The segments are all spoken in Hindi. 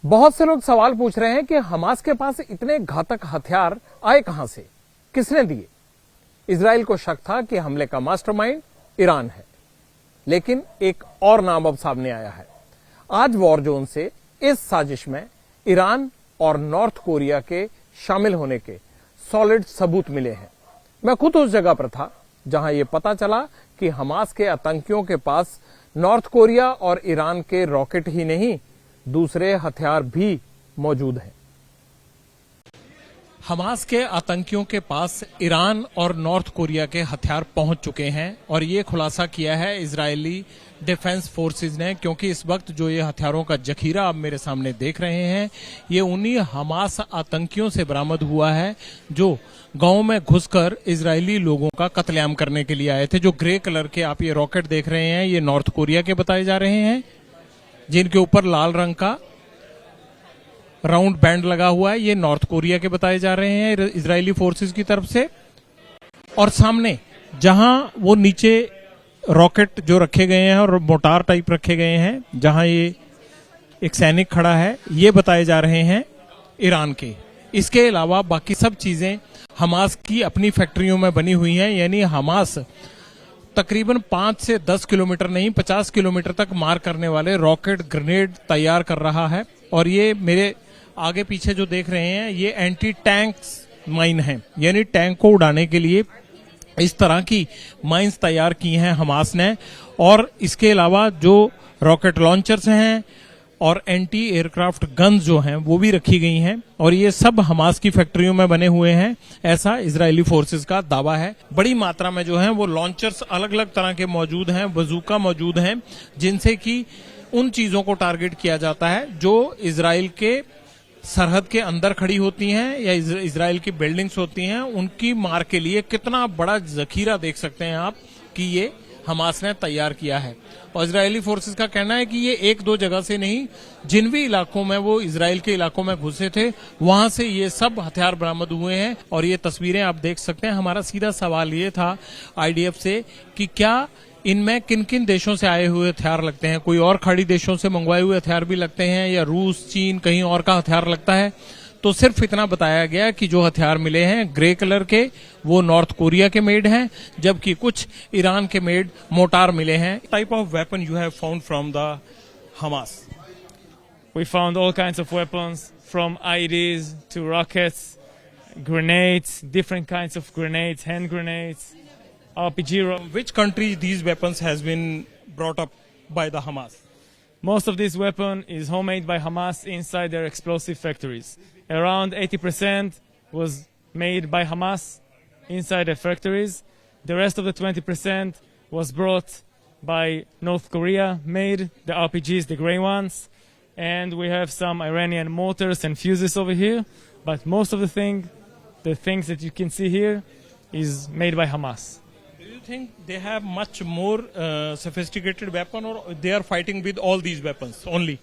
बहुत से लोग सवाल पूछ रहे हैं कि हमास के पास इतने घातक हथियार आए कहां से, किसने दिए। इजराइल को शक था कि हमले का मास्टरमाइंड ईरान है, लेकिन एक और नाम अब सामने आया है। आज वॉर जोन से इस साजिश में ईरान और नॉर्थ कोरिया के शामिल होने के सॉलिड सबूत मिले हैं। मैं खुद उस जगह पर था जहां यह पता चला कि हमास के आतंकियों के पास नॉर्थ कोरिया और ईरान के रॉकेट ही नहीं, दूसरे हथियार भी मौजूद हैं। हमास के आतंकियों के पास ईरान और नॉर्थ कोरिया के हथियार पहुंच चुके हैं और ये खुलासा किया है इजरायली डिफेंस फोर्सेज ने, क्योंकि इस वक्त जो ये हथियारों का जखीरा आप मेरे सामने देख रहे हैं, ये उन्हीं हमास आतंकियों से बरामद हुआ है जो गांव में घुसकर इजरायली लोगों का कत्लेआम करने के लिए आए थे। जो ग्रे कलर के आप ये रॉकेट देख रहे हैं, ये नॉर्थ कोरिया के बताए जा रहे हैं, जिनके ऊपर लाल रंग का राउंड बैंड लगा हुआ है, ये नॉर्थ कोरिया के बताए जा रहे हैं इजरायली फोर्सेस की तरफ से। और सामने जहां वो नीचे रॉकेट जो रखे गए हैं और मोटार टाइप रखे गए हैं, जहां ये एक सैनिक खड़ा है, ये बताए जा रहे हैं ईरान के। इसके अलावा बाकी सब चीजें हमास की अपनी फैक्ट्रियों में बनी हुई हैं, यानी हमास तकरीबन 5 से 10 किलोमीटर नहीं 50 किलोमीटर तक मार करने वाले रॉकेट ग्रेनेड तैयार कर रहा है। और ये मेरे आगे पीछे जो देख रहे हैं, ये एंटी टैंक्स माइन है, यानी टैंक को उड़ाने के लिए इस तरह की माइंस तैयार की हैं हमास ने। और इसके अलावा जो रॉकेट लॉन्चर्स हैं और एंटी एयरक्राफ्ट गन्स जो हैं वो भी रखी गई हैं, और ये सब हमास की फैक्ट्रियों में बने हुए हैं, ऐसा इजरायली फोर्सेस का दावा है। बड़ी मात्रा में जो है वो लॉन्चर्स अलग अलग तरह के मौजूद हैं, बजूका मौजूद हैं, जिनसे कि उन चीजों को टारगेट किया जाता है जो इजराइल के सरहद के अंदर खड़ी होती हैं या इजराइल की बिल्डिंग्स होती हैं, उनकी मार के लिए कितना बड़ा जखीरा देख सकते हैं आप कि ये हमास ने तैयार किया है। और इजरायली फोर्सेस का कहना है कि ये एक दो जगह से नहीं, जिन भी इलाकों में वो इजराइल के इलाकों में घुसे थे वहां से ये सब हथियार बरामद हुए हैं। और ये तस्वीरें आप देख सकते हैं। हमारा सीधा सवाल ये था आईडीएफ से कि क्या इनमें किन किन देशों से आए हुए हथियार लगते हैं, कोई और खाड़ी देशों से मंगवाए हुए हथियार भी लगते हैं या रूस, चीन, कहीं और का हथियार लगता है। तो सिर्फ इतना बताया गया कि जो हथियार मिले हैं ग्रे कलर के, वो नॉर्थ कोरिया के मेड हैं, जबकि कुछ ईरान के मेड मोटार मिले हैं। Type of weapon you have found from the Hamas? We found all kinds of weapons, from IEDs to rockets, grenades, different kinds of grenades, hand grenades, RPG. Which country these weapons has been brought up by the Hamas? Most of this weapon is homemade by Hamas inside their explosive factories. Around 80% was made by Hamas inside their factories. The rest of the 20% was brought by North Korea, made the RPGs, the gray ones, and we have some Iranian mortars and fuses over here. But most of the things that you can see here, is made by Hamas. Do you think they have much more sophisticated weapon, or they are fighting with all these weapons only?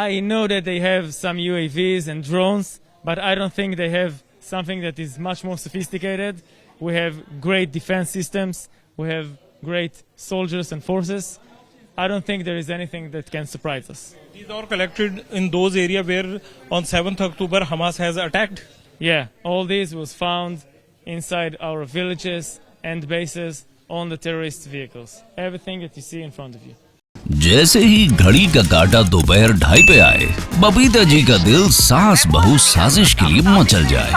I know that they have some UAVs and drones, but I don't think they have something that is much more sophisticated. We have great defense systems. We have great soldiers and forces. I don't think there is anything that can surprise us. These are collected in those areas where on 7th October Hamas has attacked? Yeah, all these was found inside our villages and bases on the terrorist vehicles. Everything that you see in front of you. जैसे ही घड़ी का काटा दोपहर 2:30 पे आए, बबीता जी का दिल सास बहू साजिश के लिए मचल जाए।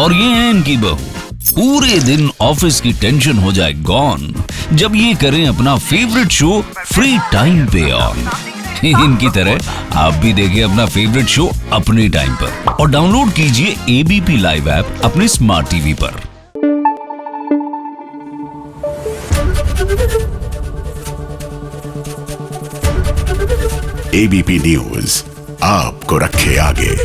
और ये है इनकी बहू, पूरे दिन ऑफिस की टेंशन हो जाए गॉन जब ये करें अपना फेवरेट शो फ्री टाइम पे ऑन। इनकी तरह आप भी देखें अपना फेवरेट शो अपने टाइम पर और डाउनलोड कीजिए एबीपी लाइव ऐप अपने स्मार्ट टीवी पर। एबीपी न्यूज आपको रखे आगे।